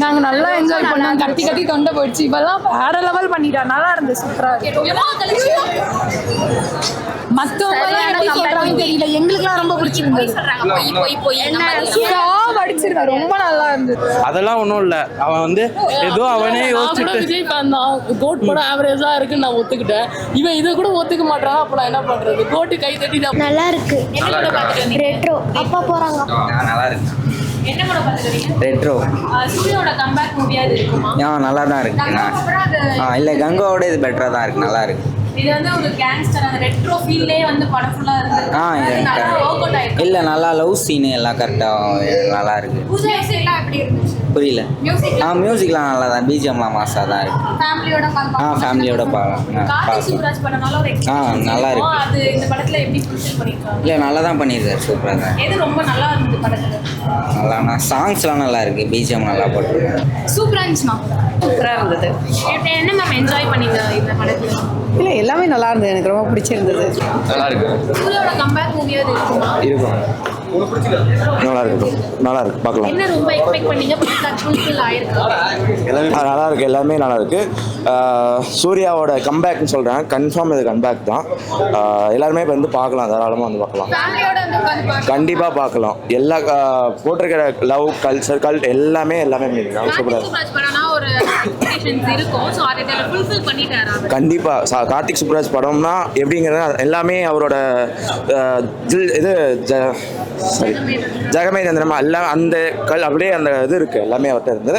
நாங்க நல்லா என்ஜாய் பண்ணோம். கத்தி கத்தி தொண்டை போயிடுச்சு. இப்பெல்லாம் வேற லெவல் பண்ணிட்டா. நல்லா இருந்துச்சு, சூப்பரா மத்தவங்க எப்படி சொல்றாங்கன்னு தெரியல. எங்களுக்குலாம் ரொம்ப பிடிச்சிருந்தது. ரொம்ப நல்லா இருந்தது. அதெல்லாம் ஒன்றும் இல்லை. அவன் வந்து ஏதோ அவனே யோசிச்சுட்டு விஜய் ஃபேன் தான். கோட் படம் ஆவரேஜா இருக்குன்னு நான் ஒத்துக்கிட்டேன். இவன் இதை கூட ஒத்துக்க மாட்டான். அப்ப நான் என்ன பண்றது? கோட்டு கை தட்டி நல்லா இருக்கு. ரெட்ரோ அப்பா போறாங்க. நல்லா இருக்கு. என்ன படம் பார்த்துக்கிறீங்க? ரெட்ரோ. சூர்யாவோட கம்பேக் மூவியா இது இருக்குமா? நல்லா தான் இருக்கு. இல்லை, கங்காவோட இது பெட்டரா தான் இருக்கு. நல்லா இருக்கு. இது வந்து ஒரு கேங்ஸ்டர் அந்த ரெட்ரோ ஃபீல்லே வந்து படம் ஃபுல்லா இருக்கு. இல்லை, நல்லா லவ் சீனு எல்லாம் கரெக்டாக நல்லா இருக்கு. மியூசிக்லாம் எப்படி இருந்துச்சு? புரியல. மியூசிக்லாம் நல்லா தான். பிஜிஎம்லாம் மாசா தான் இருக்கு. ஃபேமிலியோட பார்க்கலாம். கார்த்திக் சுப்ராஜ் படம்னால ஒரு நல்லா இருக்கு. அது இந்த படத்துல எப்படி ஃபுல்ஃபில் பண்ணிருக்காங்க? இல்லை, நல்லா தான் பண்ணியிருக்காரு. சூப்பராக தான். எது ரொம்ப நல்லா இருந்தது படத்துல? நல்லா சாங்ஸ்லாம் நல்லா இருக்கு. பிஜிஎம் நல்லா போட்டுருக்காங்க. சூப்பரா இருந்துச்சுமா. சூப்பரா இருந்தது. என்ன மேம் என்ஜாய் பண்ணீங்க இந்த படத்துல? இல்ல, எல்லாமே நல்லா இருந்தது. எனக்கு ரொம்ப பிடிச்சிருந்தது. நல்லா இருக்கு. சூர்யாவோட கம்பேக் மூவியா இது இருக்குமா? இருக்கும். நல்லா இருக்கு. நல்லா இருக்கு. பார்க்கலாம். என்ன ரொம்ப எக்ஸ்பெக்ட் பண்ணீங்க? ஃபுல்ஃபில் ஆயிருக்கா? எல்லாமே நல்லா இருக்கு. எல்லாமே நல்லா இருக்கு. சூர்யாவோட கம்பேக்னு சொல்றேன். கன்ஃபார்ம் இது கம்பேக் தான். எல்லாருமே இப்போ வந்து பார்க்கலாம். தாராளமாக வந்து பார்க்கலாம். ஃபேமிலியோட வந்து உட்கார்ந்து கண்டிப்பாக பார்க்கலாம். எல்லா போட்டிருக்கிற லவ் கல்ச்சர் எல்லாமே சூப்பராக சுப்ராஜ் படம்னா ஒரு எக்ஸ்பெக்டேஷன்ஸ் இருக்கும். ஸோ அதை ஃபுல்ஃபில் பண்ணிட்டாரா? கண்டிப்பாக கார்த்திக் சுப்ராஜ் படம்னா எப்படிங்கிறது எல்லாமே அவரோட இது ஜெகமே தந்திரமா எல்லாம் அந்த அப்படியே அந்த இது இருக்கு. எல்லாமே அவர்கிட்ட இருந்தது.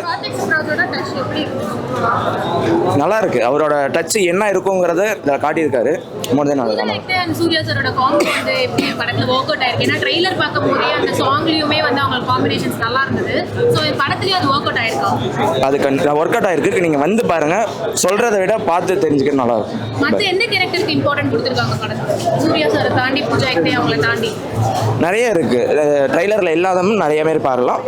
நல்லா இருக்கு. அவரோட டச் என்ன இருக்குங்கிறத இதில் காட்டியிருக்காரு. சூர்யா சாரோட காம்போ வந்து எப்படி படத்துல ஒர்க் அவுட் ஆயிருக்கு? ஏன்னா ட்ரெய்லர் பார்க்கும்போதே அந்த சாங்லயுமே வந்து அவங்க காம்பினேஷன்ஸ் நல்லா இருந்தது. ஸோ படத்துலயும் அது ஒர்க் அவுட் ஆயிருக்கா? அது ஒர்க் அவுட் ஆயிருக்கு. நீங்க வந்து பாருங்க. சொல்றதை விட பார்த்து தெரிஞ்சுக்கிறது நல்லா இருக்கும். மற்ற எந்த கேரக்டருக்கு இம்பார்ட்டன்ட் கொடுத்துருக்காங்க படத்துல? சூர்யா சாரை தாண்டி பூஜா ஹெக்டே அவங்களை தாண்டி நிறைய இருக்கு. ட்ரெய்லர்ல இல்லாதவங்க நிறைய பேர் பார்க்கலாம்.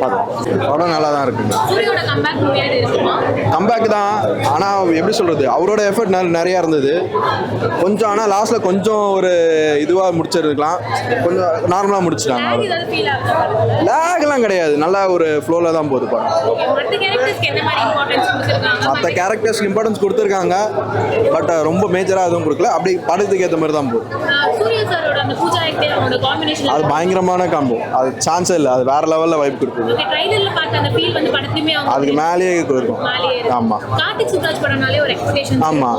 படம் நல்லா தான் இருக்கு. சூர்யாவோட கம்பேக் மூவியா இருக்குமா? கம்பேக் தான். ஆனால் எப்படி சொல்றது, அவரோட எஃபர்ட் நிறையா இருந்தது. கொஞ்சம் ஆனால் லாஸ்ட்ல கொஞ்சம் ஒரு இதுவாக முடிச்சிருக்கலாம். கொஞ்சம் நார்மலாக முடிச்சிட்டாங்க. லேக்லாம் கிடையாது. நல்லா ஒரு ஃப்ளோவில் தான் போகுது படம். மற்ற கேரக்டர்ஸ்க்கு இம்பார்ட்டன்ஸ் கொடுத்துருக்காங்க. பட் ரொம்ப மேஜராக எதுவும் கொடுக்கல. அப்படி படத்துக்கு ஏற்ற மாதிரி தான் போகுது. அது பயங்கரமான காம்போ. அது சான்ஸே இல்லை. அது வேற லெவலில் வைப் கொடுக்குது. அதுக்கு மேலேயே இருக்கும். ஆமாம். ஆமாம்,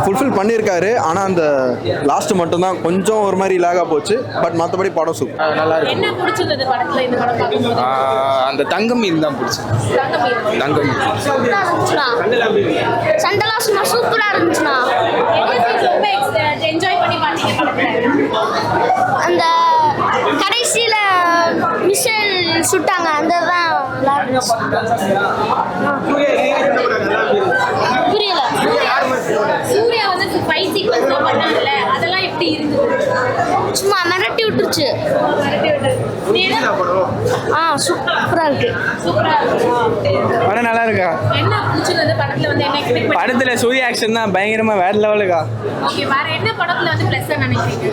ஃபுல்ஃபில் பண்ணியிருக்காரு. ஆனால் அந்த லாஸ்ட் மட்டும் தான் கொஞ்சம் ஒரு மாதிரி லேகாக போச்சு. பட் மற்றபடி படம் சூப்பர். நல்லா இருக்கு. அந்த தங்கம் மீன் தான் பிடிச்சி. தங்கம் சண்டலாசுமா சூப்பரா இருந்துச்சுனா. என்ஜாய் பண்ணி பாத்தீங்க அந்த கடைசியில மிஷல் சுட்டாங்க. அந்த தான் புரியல. சூர்யா வந்து ஃபைட் சீக்வென்ஸ் பண்ணாங்கல, அதெல்லாம் எப்படி இருந்துது? சும்மா மிரட்டி விட்டுருச்சு. சூப்பரா இருக்கு. படம் நல்லா இருக்கா? என்ன பிடிச்சிருந்தது படத்துல வந்து? என்ன எக்ஸ்பெக்ட் பண்ணீங்க? படத்துல சூர்யா ஆக்ஷன் தான் பயங்கரமா வேற லெவலுக்கா. ஓகே, வேற என்ன படத்துல வந்து ப்ளஸ் நினைக்கிறீங்க?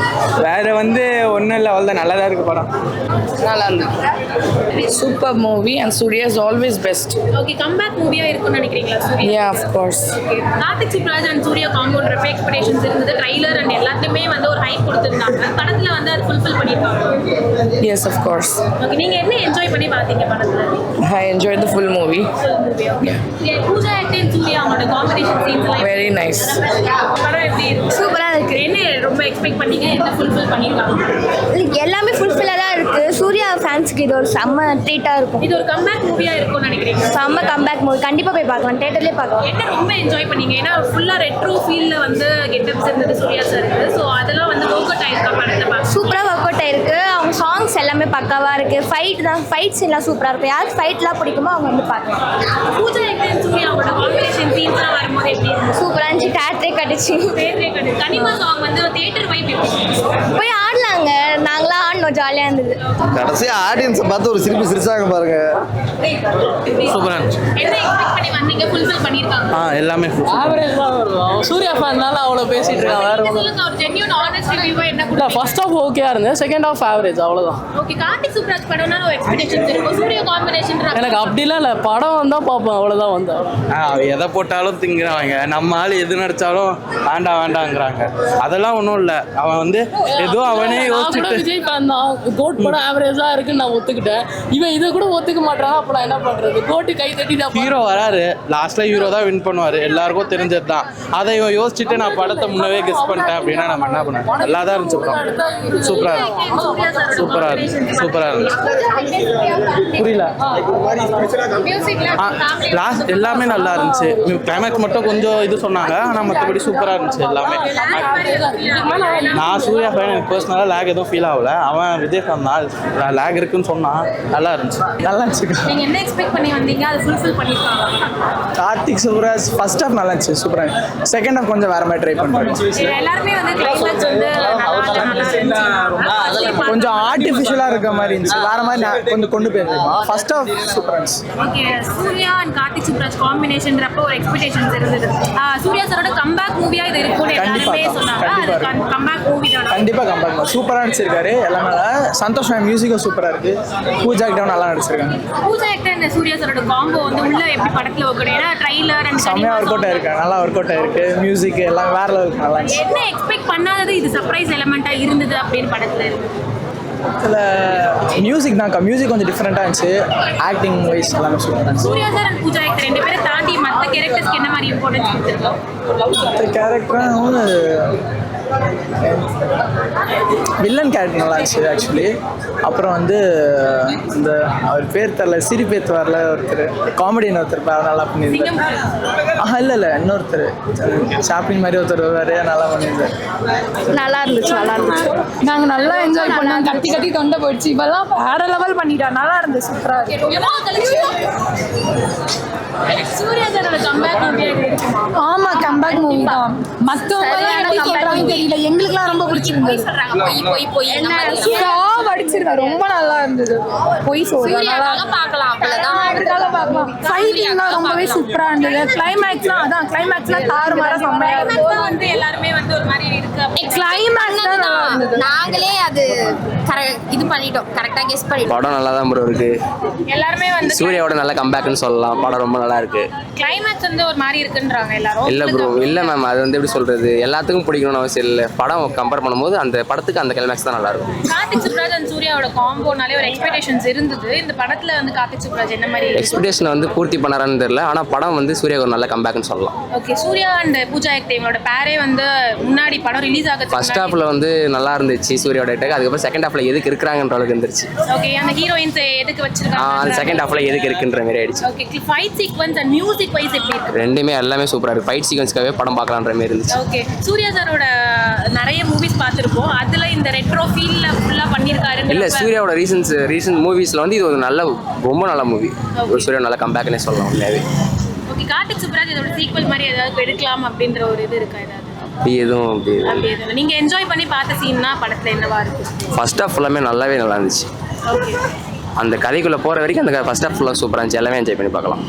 வேற வந்து ஒன்றும் இல்லை. அவ்வளோதான். நல்லா தான் இருக்கு படம். நல்லா இருந்தது. Super movie and Surya is always best. Okay, comeback மூவியா இருக்கும்னு நினைக்கிறீங்களா Surya? Yeah, of course. Karthik Subbaraj and Surya காம்போன்ற எக்ஸ்பெக்டேஷன்ஸ் இருந்தது. ட்ரைலர் அண்ட் எல்லாத்தையுமே வந்து ஒரு ஹைப் கொடுத்திருந்தாங்க. படத்துல வந்து அது ஃபுல்ஃபில் பண்ணிருக்காங்க. Yes, of course. ஓகே, நீங்க என்ன என்ஜாய் பண்ணி பாத்தீங்க படத்துல? I enjoyed the full movie. Pooja Hegde and Suriya அவங்களோட காம்பினேஷன் சீன்ஸ் எல்லாம் Very nice. படம் எப்படி இருக்கு? சூப்பரா இருக்கு. என்ன ரொம்ப எக்ஸ்பெக்ட் பண்ணீங்க? என்ன ஃபுல்ஃபில் பண்ணிருக்காங்க? எல்லாமே ஃபுல்ஃபில்லா தான் இருக்கு. சூர்யா ஃபேன்ஸ்க்கு இது ஒரு செம்ம ட்ரீட்டா இருக்கும். இது ஒரு கம்பேக் மூவியா இருக்கும்னு நினைக்கிறீங்க? செம்ம கம்பேக் மூவி. கண்டிப்பா போய் பார்க்கலாம். தியேட்டர்லயே பார்க்கலாம். என்ன ரொம்ப என்ஜாய் பண்ணீங்க? ஏன்னா ஃபுல்லா ரெட்ரோ ஃபீல்ல வந்து கெட்டப்ஸ் இருந்தது சூர்யா சாருக்கு. ஸோ அதெல்லாம் வந்து ஒர்க் அவுட் ஆயிருக்கா படத்தை பார்க்க? சூப்பரா ஒர்க் அவுட் ஆயிருக்கு. அவங்க சாங்ஸ் எல்லாமே பக்காவா இருக்கு. ஃபைட்ஸ் எல்லாம் சூப்பரா இருக்கு. யாருக்கு ஃபைட்லாம் பிடிக்குமோ அவங்க வந்து பார்க்கலாம். பூஜா ஹெக்டே அண்ட் சூர்யா அவங்களோட காம்பினேஷன் சீன்ஸ்லாம் வரும்போது எப்படி இருந்துச்சு? சூப்பரா இருந்துச்சு. தேட்டரே கட்டிச்சு. கனிமா சாங் வந்து தியேட்டர் வைப் போய் ஆடலாங்க. நாங்களாம் ஆடணும், ஜாலியாக இருந்தது. கடைசியாக ஆடியன்ஸை பார்த்து ஒரு சிரிப்பு சிரிச்சாங்க பாருங்க. சூப்பராக இருந்துச்சு. என்ன எக்ஸ்பெக்ட் பண்ணி வந்தீங்க? ஃபுல்ஃபில் பண்ணிருக்காங்க. எல்லாமே ஆவரேஜ் தான் வரும். சூர்யா ஃபேன்னால அவ்வளோ பேசிட்டு இருக்காங்க. வேற ஒன்றும் சொல்லுங்க, ஒரு ஜென்யூன் ஆனஸ்ட் ரிவ்யூவா என்ன இல்லை. கொடுத்தீங்க? ஃபர்ஸ்ட் ஹாஃப் ஓகேயா இருந்தது, செகண்ட் ஹாஃப் ஆவரேஜ், அவ்வளோதான். ஓகே, கார்த்திக் சுப்ராஜ் படம்னா ஒரு எக்ஸ்பெக்டேஷன்ஸ் இருக்கும். சூர்யா காம்பினேஷன் எனக்கு அப்படிலாம் இல்லை, படம் வந்தால் பார்ப்பேன், அவ்வளோதான் வந்தேன். எதை போட்டாலும் திங்கிறாங்க. நம்ம ஆள் எது நடிச்சாலும் வேண்டாங்கிறாங்க. அதெல்லாம் ஒன்றும் இல்லை. அவன் வந்து ஏதோ அவனே யோசிச்சுட்டு விஜய் ஃபேன் தான். கோட் படம் ஆவரேஜா இருக்குன்னு நான் ஒத்துக்கிட்டேன். இவன் இதை கூட ஒத்துக்க மாட்டானா, அப்ப நான் என்ன பண்றது? கோட்டு கை தட்டி ஹீரோ வராரு, லாஸ்ட்ல ஹீரோ தான் வின் பண்ணுவாரு, எல்லாருக்கும் தெரிஞ்சது தான். அதை இவன் யோசிச்சுட்டு நான் படத்தை முன்னவே கெஸ் பண்ணிட்டேன் அப்படின்னா நம்ம என்ன பண்ண? நல்லா தான் இருந்துச்சு படம். சூப்பரா இருந்துச்சு. சூப்பரா இருந்துச்சு. புரியல. லாஸ்ட் எல்லாமே நல்லா இருந்துச்சு. கிளைமேக்ஸ் மட்டும் கொஞ்சம் இது சொன்னாங்க, ஆனால் மற்றபடி சூப்பரா இருந்துச்சு எல்லாமே. நான் சூர்யா ஃபேன், எனக்கு பர்சனலாக லேக் எதுவும் ஃபீல் ஆகல. அவன் விஜய் ஃபேன் தான், லேக் இருக்குன்னு சொன்னான். நல்லா இருந்துச்சு. நல்லா இருந்துச்சு. நீங்க என்ன எக்ஸ்பெக்ட் பண்ணி வந்தீங்க? அது ஃபுல்ஃபில் பண்ணிருக்காங்க. கார்த்திக் சுப்ராஜ் ஃபர்ஸ்ட் ஹாஃப் நல்லா இருந்துச்சு, சூப்பராக. செகண்ட் ஹாஃப் கொஞ்சம் வேற மாதிரி ட்ரை பண்ணுறேன். எல்லாருமே வந்து கிளைமேக்ஸ் வந்து கொஞ்சம் ஆர்டிஃபிஷியலாக இருக்க மாதிரி இருந்துச்சு, வேற மாதிரி கொஞ்சம் கொண்டு போயிருந்தோம். ஃபர்ஸ்ட் ஹாஃப் சூப்பராக இருந்துச்சு. ஓகே, சூர்யா அண்ட் கார்த்திக் சுப்ராஜ் காம்பினேஷன்றப்போ ஒரு எக்ஸ்பெக்டேஷன்ஸ் இருந்தது. சூர்யா சாரோட கம்பேக் மூவியா இது இருக்கும்னு எல்லாருமே சொன்னாங்க. அது கம்பேக் மூவி தான். கண்டிப்பாக கம்பேக் சூப்பராக நடிச்சிருக்காரு. எல்லாமே சந்தோஷ் மியூசிக்கும் சூப்பராக இருக்கு. பூஜா கிட்ட நல்லா நடிச்சிருக்காங்க. பூஜா ஆக்டர் அண்ட் சூர்யா சாரோட காம்போ வந்து உள்ள எப்படி படத்துல ஒர்க் ஏன்னா ட்ரைலர் அண்ட் செம்மையா ஒர்க் அவுட் ஆயிருக்கு. நல்லா ஒர்க் அவுட் ஆயிருக்கு. மியூசிக் எல்லாம் வேற லெவலுக்கு நல்லா இருந்துச்சு. என்ன எக்ஸ்பெக்ட் பண்ணாதது இது சர்ப்ரைஸ் எலிமெண்டா இருந்தது அப்படின்னு படத்துல இருக்கு. இதில் மியூசிக் தான், மியூசிக் கொஞ்சம் டிஃப்ரெண்ட்டாக இருந்துச்சு. ஆக்டிங் வைஸ் எல்லாமே சூப்பராக இருந்துச்சு. Suriya sir and Pooja actor ரெண்டு பேரும் தாண்டி மற்ற கேரக்டர்ஸ்க்கு என்ன மாதிரி இம்பார்ட்டன்ஸ் கொடுத்துருக்கோம்? கேரக்டர் வில்லன் கேரக்டர் நல்லா இருந்துச்சு ஆக்சுவலி. அப்புறம் வந்து இந்த அவர் பேர் தரல, சிரிப்பேத்து வரல ஒருத்தர், காமெடின்னு ஒருத்தர் நல்லா பண்ணியிருந்தார். இல்லை இன்னொருத்தர் ஷாப்பிங் மாதிரி ஒருத்தர் வருவார், நல்லா பண்ணியிருந்தார். நல்லா இருந்துச்சு, நல்லா இருந்துச்சு. நாங்கள் நல்லா என்ஜாய் பண்ணோம். கத்தி கத்தி தொண்டை போயிடுச்சு. இப்பெல்லாம் வேற லெவல் பண்ணிட்டா. நல்லா இருந்துச்சு, சூப்பராக இருக்கு. சூர்யா சாரோட கம்பேக் மூவியா இருக்குமா? ஆமா, கம்பேக் மூவி தான். மற்றவங்க எப்படி சொல்றாங்க தெரியல, எங்களுக்குலாம் ரொம்ப பிடிச்சிருந்தது. அடிச்சிருந்தேன், ரொம்ப நல்லா இருந்தது. பொய் சொல்றாங்க பார்க்கலாம், பார்க்கலாம். ஃபைட்டிங்லாம் ரொம்பவே சூப்பரா இருந்தது. கிளைமேக்ஸ்லாம் அதான் கிளைமேக்ஸ்லாம் தாறுமாறா செம்மையா இருந்தது. வந்து எல்லாருமே வந்து ஒரு மாதிரி இருக்கு. கிளைமேக்ஸ் தான் நல்லா இருந்தது. நாங்களே அது இது பண்ணிட்டோம், கரெக்டாக கெஸ் பண்ணிட்டோம். படம் நல்லா தான் ப்ரோ இருக்கு. எல்லாருமே வந்து சூர்யாவோட நல்ல கம்பேக்னு சொல்லலாம். படம் ரொம்ப நல்லா இருக்கு. கிளைமேக்ஸ் வந்து ஒரு மாதிரி இருக்குன்றாங்க எல்லாரும். இல்லை ப்ரோ, இல்லை மேம், அது வந்து எப்படி சொல்றது, எல்லாத்துக்கும் பிடிக்கணும்னு அவசியம் இல்லை. படம் கம்பேர் பண்ணும்போது அந்த படத்துக்கு அந்த கிளைமேக்ஸ் தான் நல்லா இருக்கும். கார்த்திக் சுப்ராஜ் அண்ட் சூர்யாவோட காம்போனாலே ஒரு எக்ஸ்பெக்டேஷன்ஸ் இருந்தது. இந்த படத்துல வந்து கார்த்திக் சுப்ராஜ் என்ன மாதிரி எக்ஸ்பெக்டேஷன் வந்து பூர்த்தி பண்ணாரான்னு தெரியல. ஆனால் படம் வந்து சூர்யா ஒரு நல்ல கம்பேக்னு சொல்லலாம். ஓகே, சூர்யா அண்ட் பூஜா ஆக்டேவோட பேரே வந்து முன்னாடி படம் ரிலீஸ் ஆகுது. ஃபர்ஸ்ட் ஹாஃப்ல வந்து நல்லா இருந்துச்சு சூர்யாவோட அட்டாக். அதுக்கப்புறம் செகண்ட் ஹாஃப்ல எதுக்கு இருக்கிறாங்கன்ற அளவுக்கு இருந்துச்சு. ஓகே, அந்த ஹீரோயின்ஸ் எதுக்கு வச்சிருக்காங்க அந்த செகண்ட் ஹாஃப்ல எதுக்கு இருக்குன்ற மாதிரி ஆயிடுச்சு. Okay, fight sequence and music wise எப்படி இருக்கு? ரெண்டுமே எல்லாமே சூப்பரா இருக்கு. ஃபைட் சீக்வென்ஸ்க்காகவே படம் பார்க்கலான்ற மாதிரி இருந்துச்சு. ஓகே, சூர்யா சாரோட நிறைய மூவிஸ் பார்த்துருப்போம். அதுல இந்த ரெட்ரோ ஃபீல்ல ஃபுல்லா பண்ணியிருக்காரு. இல்லை, சூர்யாவோட ரீசன்ட் மூவிஸ்ல வந்து இது ஒரு நல்ல, ரொம்ப நல்ல மூவி. ஒரு சூர்யா நல்ல கம்பேக்னே சொல்லலாம் உண்மையாவே. ஓகே, கார்த்திக் சுப்ராஜ் இதோட சீக்வல் மாதிரி ஏதாவது எடுக்கலாம் அப்படின்ற ஒரு இது இருக்கா? ஏதாவது அப்படி எதுவும் நீங்க என்ஜாய் பண்ணி பார்த்த சீன்னா படத்துல என்னவா இருக்கு? ஃபர்ஸ்ட் ஹாஃப் ஃபுல்லாமே நல்லாவே நல்லா இருந்துச்சு. ஓகே, அந்த கதைக்குள்ளே போகிற வரைக்கும் அந்த ஃபர்ஸ்ட் ஹாஃப் ஃபுல்லாக சூப்பராக இருந்துச்சு. எல்லாமே என்ஜாய் பண்ணி பார்க்கலாம்.